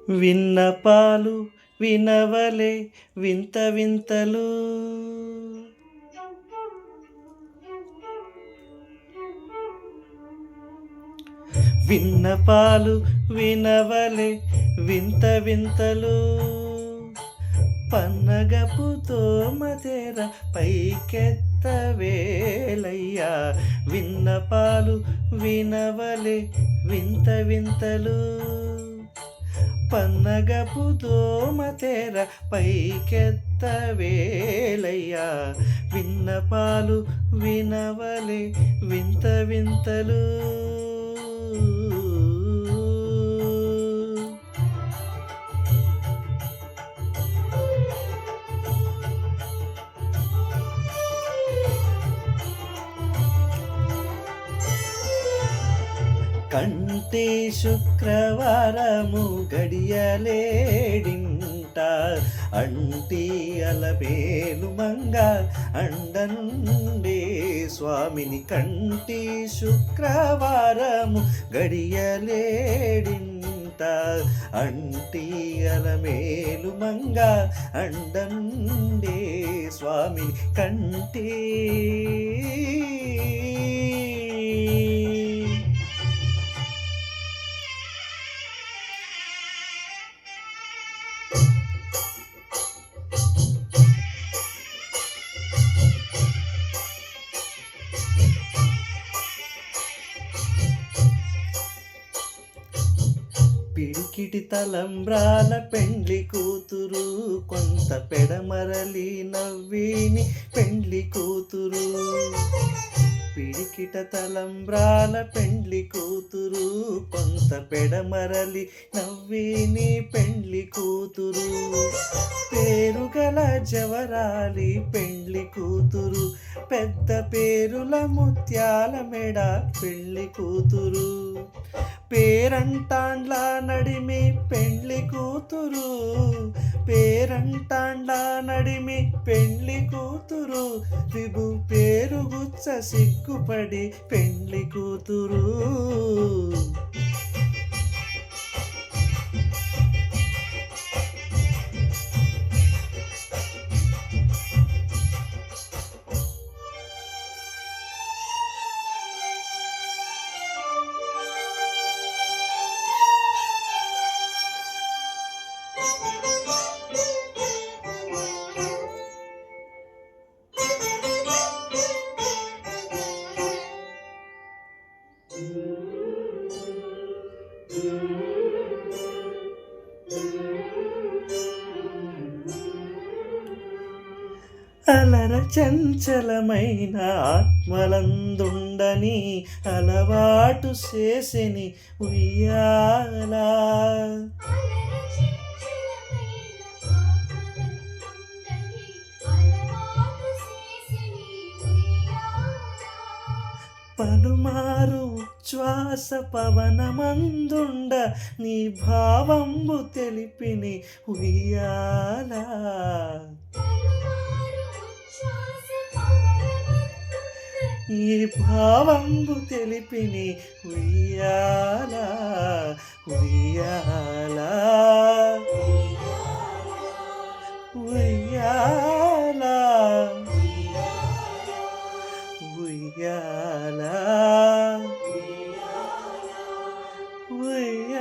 విన్నపాలు వినవలే వింత వింతలు. విన్నపాలు వినవలే వింత వింతలు. పన్నగపు తోమతెర పైకెత్తవేలయ్యా. విన్నపాలు వినవలే వింత వింతలు. పన్నగపు దోమతెర పైకెత్తవేలయ్యా. విన్నపాలు వినవలే వింత వింతలు. కంటి శుక్రవారము గడియలేడింట అంటి అలమేలు మంగ అండనుండే స్వామిని. కంటి శుక్రవారము గడియలేడింట అంటి అలమేలు మంగ అండనుండే స్వామిని. కంటి పిడికిటి తలంబ్రాల పెండ్లి కూతురు కొంత పెడమరలి నవ్విని పెండ్లి కూతురు. పిడికిట తలంబ్రాల పెండ్లి కూతురు కొంత పెడమరలి నవ్విని పెండ్లి కూతురు. పేరుగల జవరాలి పెండ్లి కూతురు పెద్ద పేరుల ముత్యాల మెడ పెండ్లి కూతురు. పేరంటాండ్ల నడిమి పెండ్లి కూతురు. పేరంటాండ్ల నడిమి పెండ్లి కూతురు. విభు పేరుగుచ్చ సిగ్గుపడి పెండ్లి కూతురు. అలర చంచలమైన ఆత్మలందుండని అలవాటు చేసిని ఉయ్యాలా. పలుమారు ఉచ్ఛ్వాస పవనమందుండ నీ భావంబు తెలిపిని ఉయ్యాలా. ఈ భావంబు తెలిపిని ఉయ్యాలా ఉయ్యాలా ఉయ్యాలా ఉయ్యాలా ఉయ్యాలా.